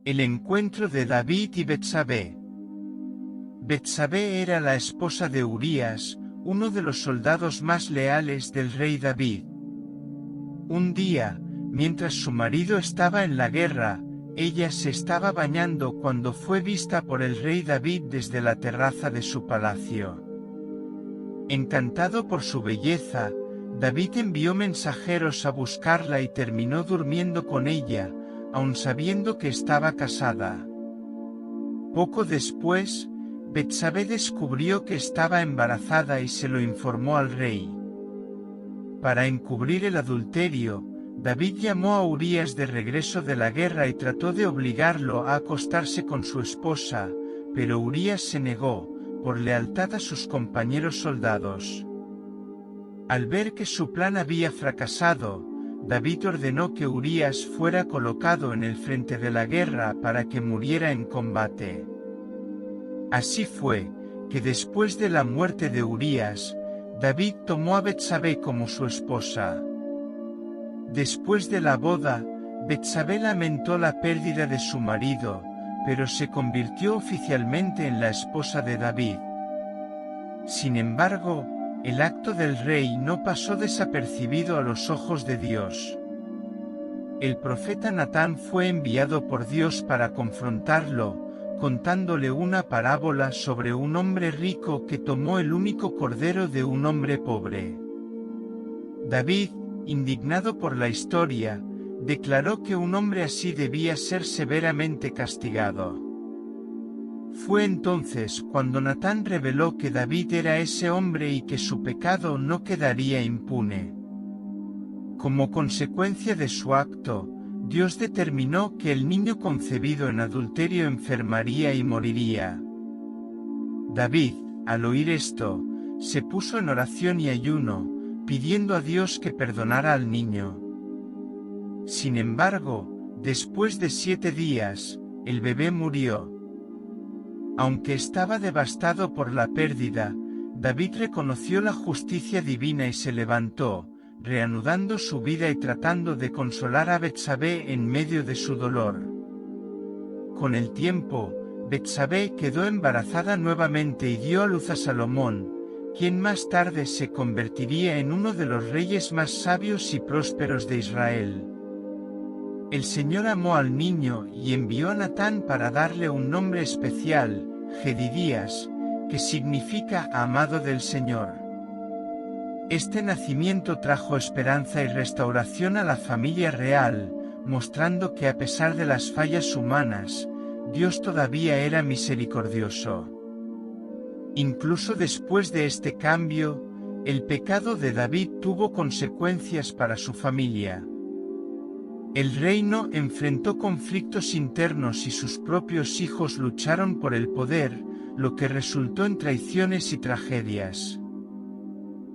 El encuentro de David y Betsabé. Betsabé era la esposa de Urías, uno de los soldados más leales del rey David. Un día, mientras su marido estaba en la guerra, ella se estaba bañando cuando fue vista por el rey David desde la terraza de su palacio. Encantado por su belleza, David envió mensajeros a buscarla y terminó durmiendo con ella, aun sabiendo que estaba casada. Poco después, Betsabé descubrió que estaba embarazada y se lo informó al rey. Para encubrir el adulterio, David llamó a Urías de regreso de la guerra y trató de obligarlo a acostarse con su esposa, pero Urías se negó, por lealtad a sus compañeros soldados. Al ver que su plan había fracasado, David ordenó que Urías fuera colocado en el frente de la guerra para que muriera en combate. Así fue, que después de la muerte de Urías, David tomó a Betsabé como su esposa. Después de la boda, Betsabé lamentó la pérdida de su marido, pero se convirtió oficialmente en la esposa de David. Sin embargo, el acto del rey no pasó desapercibido a los ojos de Dios. El profeta Natán fue enviado por Dios para confrontarlo, contándole una parábola sobre un hombre rico que tomó el único cordero de un hombre pobre. David, indignado por la historia, declaró que un hombre así debía ser severamente castigado. Fue entonces cuando Natán reveló que David era ese hombre y que su pecado no quedaría impune. Como consecuencia de su acto, Dios determinó que el niño concebido en adulterio enfermaría y moriría. David, al oír esto, se puso en oración y ayuno, pidiendo a Dios que perdonara al niño. Sin embargo, después de 7 días, el bebé murió. Aunque estaba devastado por la pérdida, David reconoció la justicia divina y se levantó, reanudando su vida y tratando de consolar a Betsabé en medio de su dolor. Con el tiempo, Betsabé quedó embarazada nuevamente y dio a luz a Salomón, quien más tarde se convertiría en uno de los reyes más sabios y prósperos de Israel. El Señor amó al niño y envió a Natán para darle un nombre especial, Jedidías, que significa amado del Señor. Este nacimiento trajo esperanza y restauración a la familia real, mostrando que a pesar de las fallas humanas, Dios todavía era misericordioso. Incluso después de este cambio, el pecado de David tuvo consecuencias para su familia. El reino enfrentó conflictos internos y sus propios hijos lucharon por el poder, lo que resultó en traiciones y tragedias.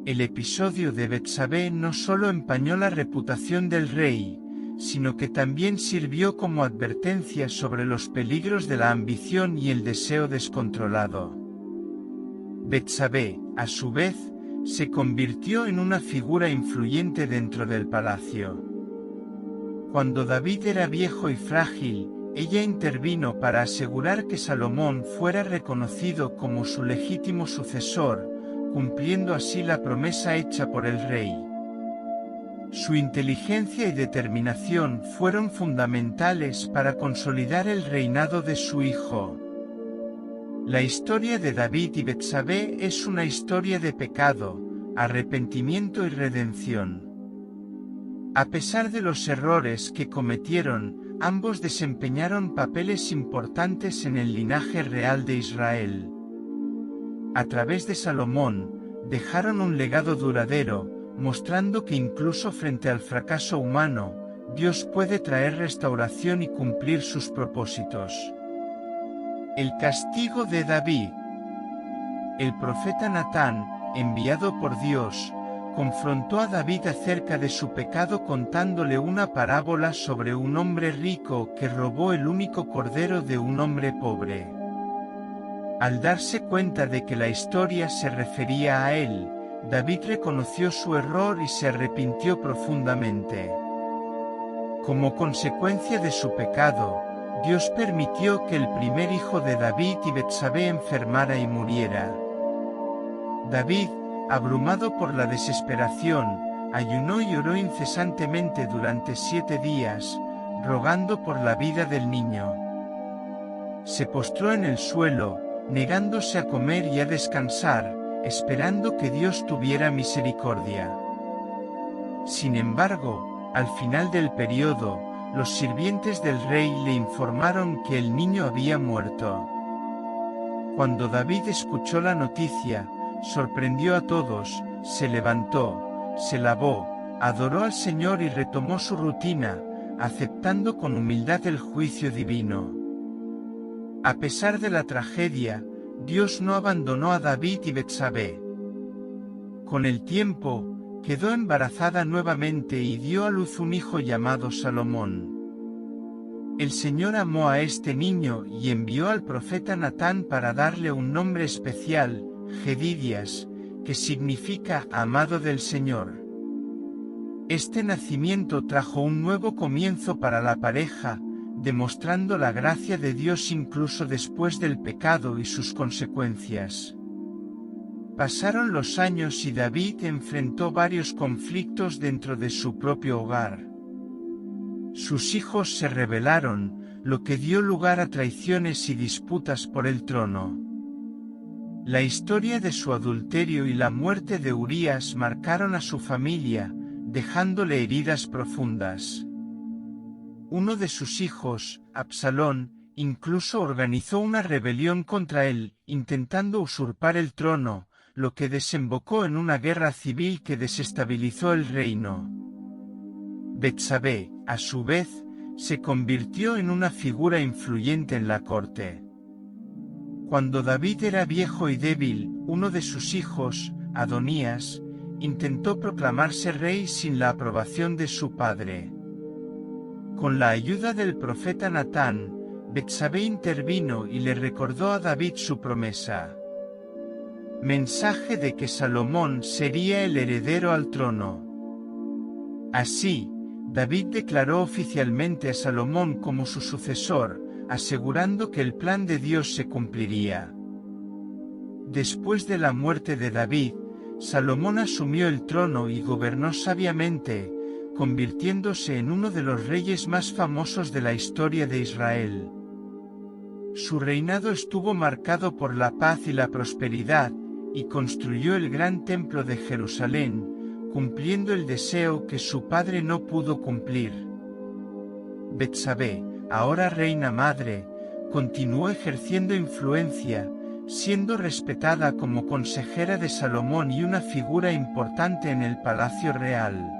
El episodio de Betsabé no solo empañó la reputación del rey, sino que también sirvió como advertencia sobre los peligros de la ambición y el deseo descontrolado. Betsabé, a su vez, se convirtió en una figura influyente dentro del palacio. Cuando David era viejo y frágil, ella intervino para asegurar que Salomón fuera reconocido como su legítimo sucesor, cumpliendo así la promesa hecha por el rey. Su inteligencia y determinación fueron fundamentales para consolidar el reinado de su hijo. La historia de David y Betsabé es una historia de pecado, arrepentimiento y redención. A pesar de los errores que cometieron, ambos desempeñaron papeles importantes en el linaje real de Israel. A través de Salomón, dejaron un legado duradero, mostrando que incluso frente al fracaso humano, Dios puede traer restauración y cumplir sus propósitos. El castigo de David. El profeta Natán, enviado por Dios, confrontó a David acerca de su pecado contándole una parábola sobre un hombre rico que robó el único cordero de un hombre pobre. Al darse cuenta de que la historia se refería a él, David reconoció su error y se arrepintió profundamente. Como consecuencia de su pecado, Dios permitió que el primer hijo de David y Betsabé enfermara y muriera. David, abrumado por la desesperación, ayunó y oró incesantemente durante 7 días, rogando por la vida del niño. Se postró en el suelo, negándose a comer y a descansar, esperando que Dios tuviera misericordia. Sin embargo, al final del periodo, los sirvientes del rey le informaron que el niño había muerto. Cuando David escuchó la noticia, sorprendió a todos, se levantó, se lavó, adoró al Señor y retomó su rutina, aceptando con humildad el juicio divino. A pesar de la tragedia, Dios no abandonó a David y Betsabé. Con el tiempo, quedó embarazada nuevamente y dio a luz un hijo llamado Salomón. El Señor amó a este niño y envió al profeta Natán para darle un nombre especial, Jedidias, que significa amado del Señor. Este nacimiento trajo un nuevo comienzo para la pareja, demostrando la gracia de Dios incluso después del pecado y sus consecuencias. Pasaron los años y David enfrentó varios conflictos dentro de su propio hogar. Sus hijos se rebelaron, lo que dio lugar a traiciones y disputas por el trono. La historia de su adulterio y la muerte de Urías marcaron a su familia, dejándole heridas profundas. Uno de sus hijos, Absalón, incluso organizó una rebelión contra él, intentando usurpar el trono, lo que desembocó en una guerra civil que desestabilizó el reino. Betsabé, a su vez, se convirtió en una figura influyente en la corte. Cuando David era viejo y débil, uno de sus hijos, Adonías, intentó proclamarse rey sin la aprobación de su padre. Con la ayuda del profeta Natán, Betsabé intervino y le recordó a David su promesa. Mensaje de que Salomón sería el heredero al trono. Así, David declaró oficialmente a Salomón como su sucesor, asegurando que el plan de Dios se cumpliría. Después de la muerte de David, Salomón asumió el trono y gobernó sabiamente, convirtiéndose en uno de los reyes más famosos de la historia de Israel. Su reinado estuvo marcado por la paz y la prosperidad, y construyó el gran templo de Jerusalén, cumpliendo el deseo que su padre no pudo cumplir. Betsabé, ahora reina madre, continuó ejerciendo influencia, siendo respetada como consejera de Salomón y una figura importante en el palacio real.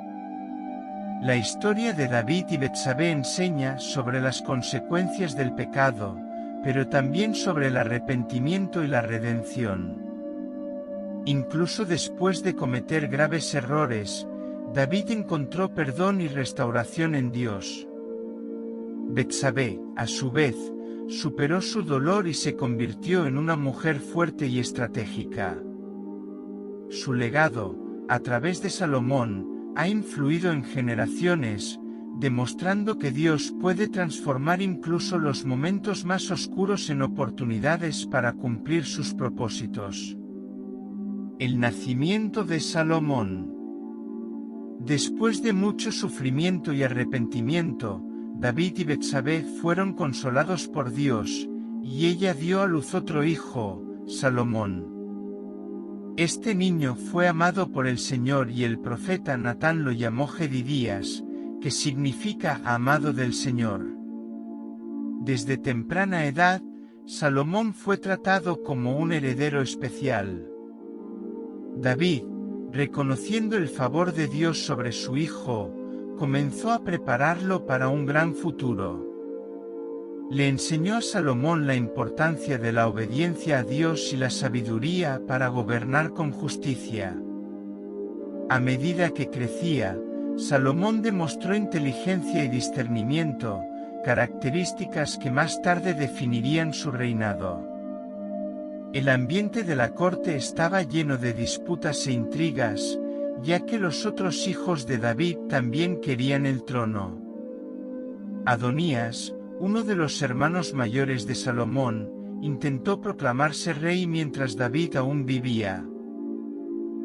La historia de David y Betsabé enseña sobre las consecuencias del pecado, pero también sobre el arrepentimiento y la redención. Incluso después de cometer graves errores, David encontró perdón y restauración en Dios. Betsabé, a su vez, superó su dolor y se convirtió en una mujer fuerte y estratégica. Su legado, a través de Salomón, ha influido en generaciones, demostrando que Dios puede transformar incluso los momentos más oscuros en oportunidades para cumplir sus propósitos. El nacimiento de Salomón. Después de mucho sufrimiento y arrepentimiento, David y Betsabé fueron consolados por Dios, y ella dio a luz otro hijo, Salomón. Este niño fue amado por el Señor y el profeta Natán lo llamó Jedidias, que significa amado del Señor. Desde temprana edad, Salomón fue tratado como un heredero especial. David, reconociendo el favor de Dios sobre su hijo, comenzó a prepararlo para un gran futuro. Le enseñó a Salomón la importancia de la obediencia a Dios y la sabiduría para gobernar con justicia. A medida que crecía, Salomón demostró inteligencia y discernimiento, características que más tarde definirían su reinado. El ambiente de la corte estaba lleno de disputas e intrigas, ya que los otros hijos de David también querían el trono. Adonías, uno de los hermanos mayores de Salomón, intentó proclamarse rey mientras David aún vivía.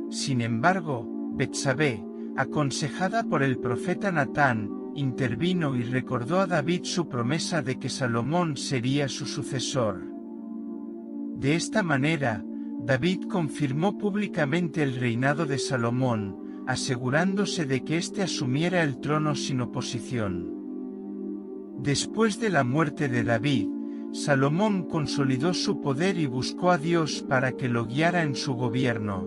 Sin embargo, Betsabé, aconsejada por el profeta Natán, intervino y recordó a David su promesa de que Salomón sería su sucesor. De esta manera, David confirmó públicamente el reinado de Salomón, asegurándose de que éste asumiera el trono sin oposición. Después de la muerte de David, Salomón consolidó su poder y buscó a Dios para que lo guiara en su gobierno.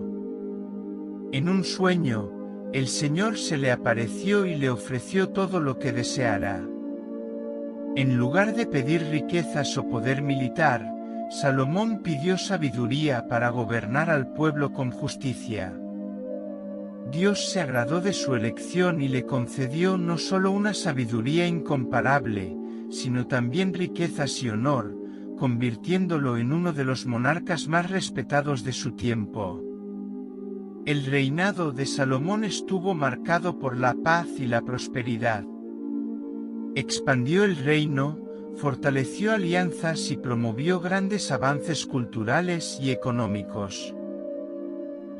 En un sueño, el Señor se le apareció y le ofreció todo lo que deseara. En lugar de pedir riquezas o poder militar, Salomón pidió sabiduría para gobernar al pueblo con justicia. Dios se agradó de su elección y le concedió no solo una sabiduría incomparable, sino también riquezas y honor, convirtiéndolo en uno de los monarcas más respetados de su tiempo. El reinado de Salomón estuvo marcado por la paz y la prosperidad. Expandió el reino, fortaleció alianzas y promovió grandes avances culturales y económicos.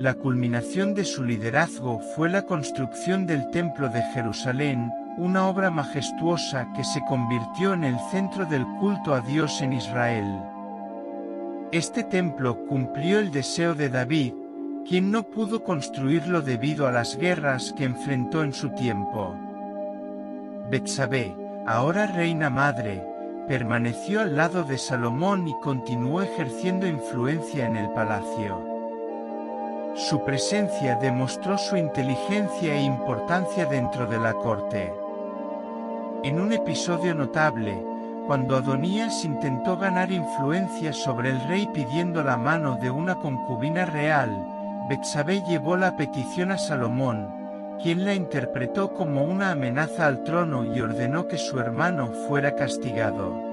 La culminación de su liderazgo fue la construcción del Templo de Jerusalén, una obra majestuosa que se convirtió en el centro del culto a Dios en Israel. Este templo cumplió el deseo de David, quien no pudo construirlo debido a las guerras que enfrentó en su tiempo. Betsabé, ahora reina madre, permaneció al lado de Salomón y continuó ejerciendo influencia en el palacio. Su presencia demostró su inteligencia e importancia dentro de la corte. En un episodio notable, cuando Adonías intentó ganar influencia sobre el rey pidiendo la mano de una concubina real, Betsabé llevó la petición a Salomón, quien la interpretó como una amenaza al trono y ordenó que su hermano fuera castigado.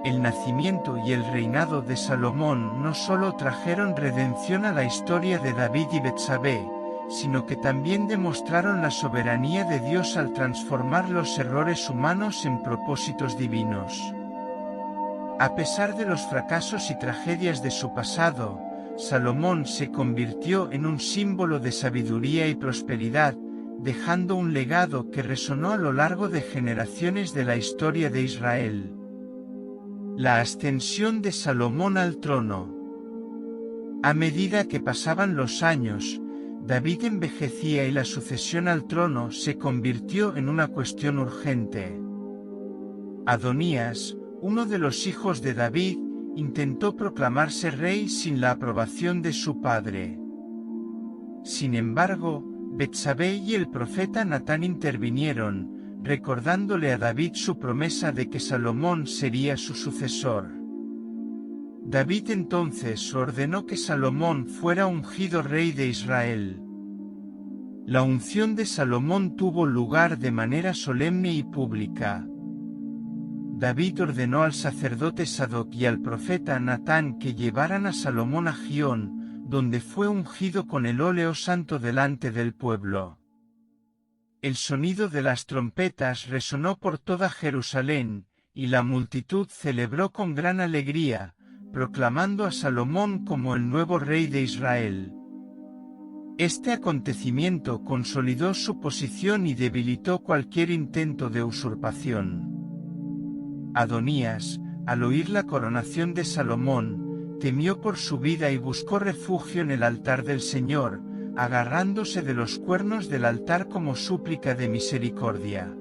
El nacimiento y el reinado de Salomón no solo trajeron redención a la historia de David y Betsabé, sino que también demostraron la soberanía de Dios al transformar los errores humanos en propósitos divinos. A pesar de los fracasos y tragedias de su pasado, Salomón se convirtió en un símbolo de sabiduría y prosperidad, dejando un legado que resonó a lo largo de generaciones de la historia de Israel. La ascensión de Salomón al trono. A medida que pasaban los años, David envejecía y la sucesión al trono se convirtió en una cuestión urgente. Adonías, uno de los hijos de David, intentó proclamarse rey sin la aprobación de su padre. Sin embargo, Betsabé y el profeta Natán intervinieron, recordándole a David su promesa de que Salomón sería su sucesor. David entonces ordenó que Salomón fuera ungido rey de Israel. La unción de Salomón tuvo lugar de manera solemne y pública. David ordenó al sacerdote Sadoc y al profeta Natán que llevaran a Salomón a Gión, donde fue ungido con el óleo santo delante del pueblo. El sonido de las trompetas resonó por toda Jerusalén, y la multitud celebró con gran alegría, proclamando a Salomón como el nuevo rey de Israel. Este acontecimiento consolidó su posición y debilitó cualquier intento de usurpación. Adonías, al oír la coronación de Salomón, temió por su vida y buscó refugio en el altar del Señor, agarrándose de los cuernos del altar como súplica de misericordia.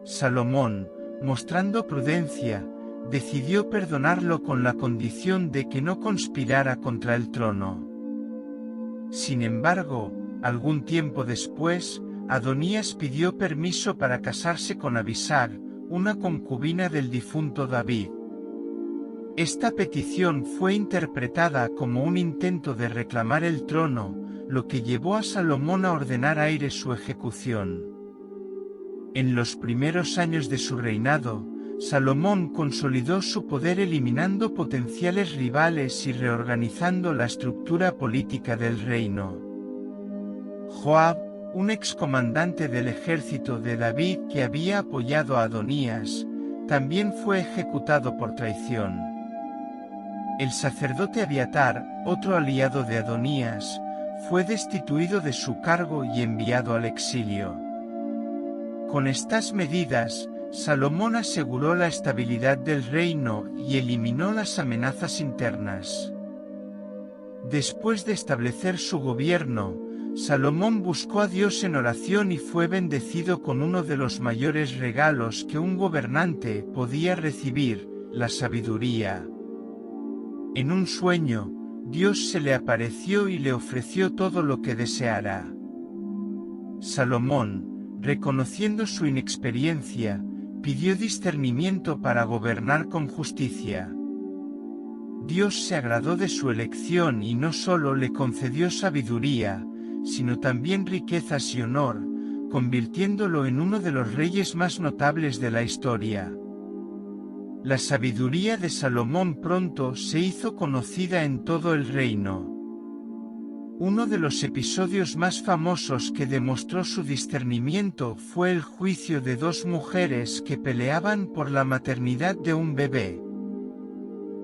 Salomón, mostrando prudencia, decidió perdonarlo con la condición de que no conspirara contra el trono. Sin embargo, algún tiempo después, Adonías pidió permiso para casarse con Abisag, una concubina del difunto David. Esta petición fue interpretada como un intento de reclamar el trono, lo que llevó a Salomón a ordenar aire su ejecución. En los primeros años de su reinado, Salomón consolidó su poder eliminando potenciales rivales y reorganizando la estructura política del reino. Joab, un excomandante del ejército de David que había apoyado a Adonías, también fue ejecutado por traición. El sacerdote Abiatar, otro aliado de Adonías, fue destituido de su cargo y enviado al exilio. Con estas medidas, Salomón aseguró la estabilidad del reino y eliminó las amenazas internas. Después de establecer su gobierno, Salomón buscó a Dios en oración y fue bendecido con uno de los mayores regalos que un gobernante podía recibir, la sabiduría. En un sueño, Dios se le apareció y le ofreció todo lo que deseara. Salomón, reconociendo su inexperiencia, pidió discernimiento para gobernar con justicia. Dios se agradó de su elección y no solo le concedió sabiduría, sino también riquezas y honor, convirtiéndolo en uno de los reyes más notables de la historia. La sabiduría de Salomón pronto se hizo conocida en todo el reino. Uno de los episodios más famosos que demostró su discernimiento fue el juicio de dos mujeres que peleaban por la maternidad de un bebé.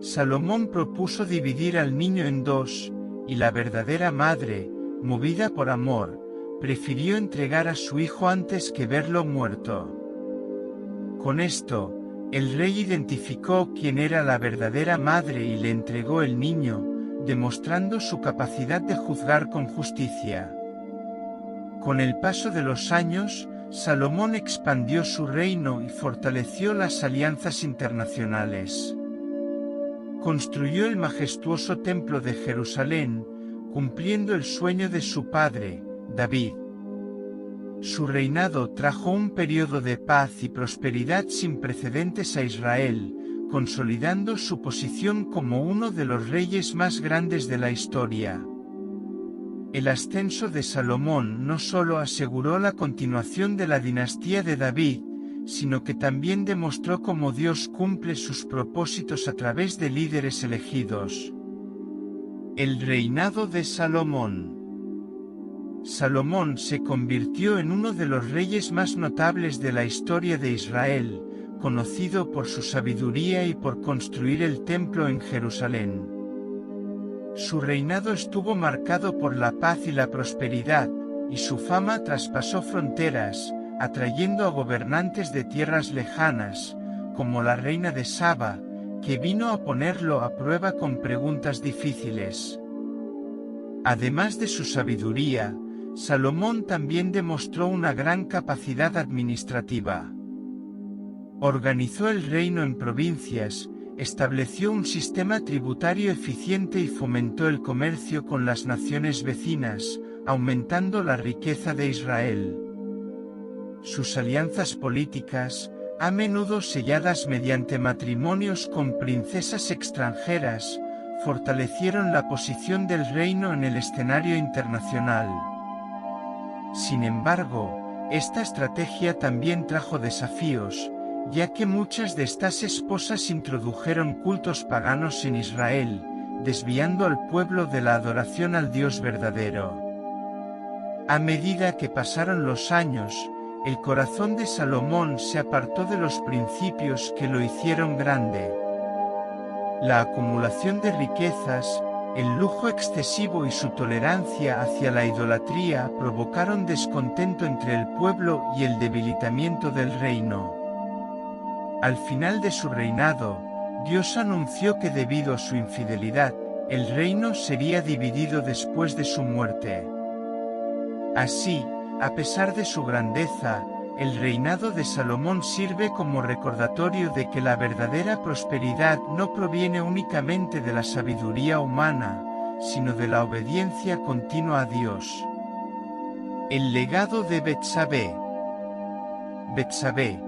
Salomón propuso dividir al niño en dos, y la verdadera madre, movida por amor, prefirió entregar a su hijo antes que verlo muerto. Con esto, el rey identificó quién era la verdadera madre y le entregó el niño, demostrando su capacidad de juzgar con justicia. Con el paso de los años, Salomón expandió su reino y fortaleció las alianzas internacionales. Construyó el majestuoso templo de Jerusalén, cumpliendo el sueño de su padre, David. Su reinado trajo un periodo de paz y prosperidad sin precedentes a Israel, consolidando su posición como uno de los reyes más grandes de la historia. El ascenso de Salomón no solo aseguró la continuación de la dinastía de David, sino que también demostró cómo Dios cumple sus propósitos a través de líderes elegidos. El reinado de Salomón. Salomón se convirtió en uno de los reyes más notables de la historia de Israel, conocido por su sabiduría y por construir el templo en Jerusalén. Su reinado estuvo marcado por la paz y la prosperidad, y su fama traspasó fronteras, atrayendo a gobernantes de tierras lejanas, como la reina de Saba, que vino a ponerlo a prueba con preguntas difíciles. Además de su sabiduría, Salomón también demostró una gran capacidad administrativa. Organizó el reino en provincias, estableció un sistema tributario eficiente y fomentó el comercio con las naciones vecinas, aumentando la riqueza de Israel. Sus alianzas políticas, a menudo selladas mediante matrimonios con princesas extranjeras, fortalecieron la posición del reino en el escenario internacional. Sin embargo, esta estrategia también trajo desafíos, ya que muchas de estas esposas introdujeron cultos paganos en Israel, desviando al pueblo de la adoración al Dios verdadero. A medida que pasaron los años, el corazón de Salomón se apartó de los principios que lo hicieron grande. La acumulación de riquezas, el lujo excesivo y su tolerancia hacia la idolatría provocaron descontento entre el pueblo y el debilitamiento del reino. Al final de su reinado, Dios anunció que debido a su infidelidad, el reino sería dividido después de su muerte. Así, a pesar de su grandeza, el reinado de Salomón sirve como recordatorio de que la verdadera prosperidad no proviene únicamente de la sabiduría humana, sino de la obediencia continua a Dios. El legado de Betsabé. Betsabé,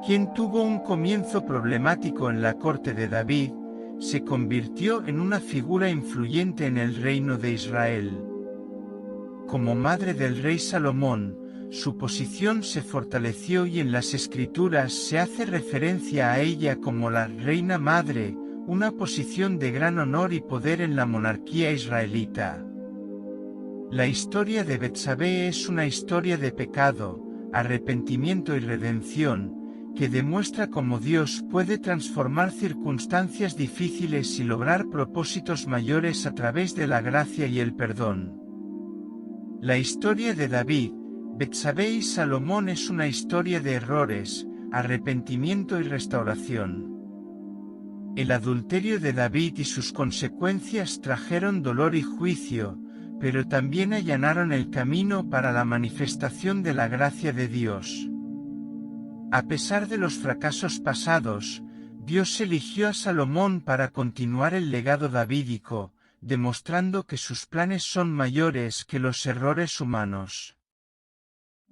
quien tuvo un comienzo problemático en la corte de David, se convirtió en una figura influyente en el reino de Israel. Como madre del rey Salomón, su posición se fortaleció y en las escrituras se hace referencia a ella como la reina madre, una posición de gran honor y poder en la monarquía israelita. La historia de Betsabé es una historia de pecado, arrepentimiento y redención, que demuestra cómo Dios puede transformar circunstancias difíciles y lograr propósitos mayores a través de la gracia y el perdón. La historia de David, Betsabé y Salomón es una historia de errores, arrepentimiento y restauración. El adulterio de David y sus consecuencias trajeron dolor y juicio, pero también allanaron el camino para la manifestación de la gracia de Dios. A pesar de los fracasos pasados, Dios eligió a Salomón para continuar el legado davídico, demostrando que sus planes son mayores que los errores humanos.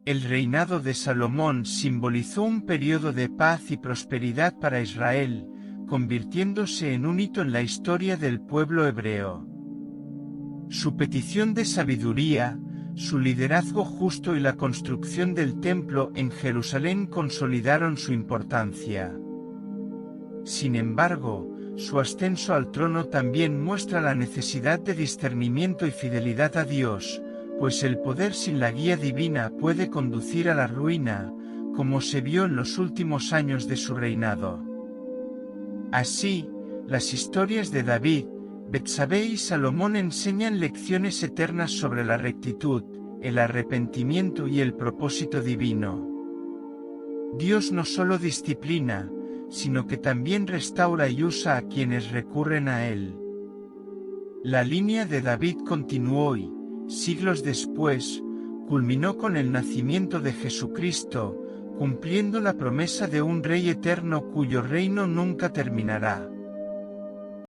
El reinado de Salomón simbolizó un periodo de paz y prosperidad para Israel, convirtiéndose en un hito en la historia del pueblo hebreo. Su petición de sabiduría, su liderazgo justo y la construcción del templo en Jerusalén consolidaron su importancia. Sin embargo, su ascenso al trono también muestra la necesidad de discernimiento y fidelidad a Dios, pues el poder sin la guía divina puede conducir a la ruina, como se vio en los últimos años de su reinado. Así, las historias de David, Betsabé y Salomón enseñan lecciones eternas sobre la rectitud, el arrepentimiento y el propósito divino. Dios no solo disciplina, sino que también restaura y usa a quienes recurren a Él. La línea de David continuó y, siglos después, culminó con el nacimiento de Jesucristo, cumpliendo la promesa de un Rey eterno cuyo reino nunca terminará.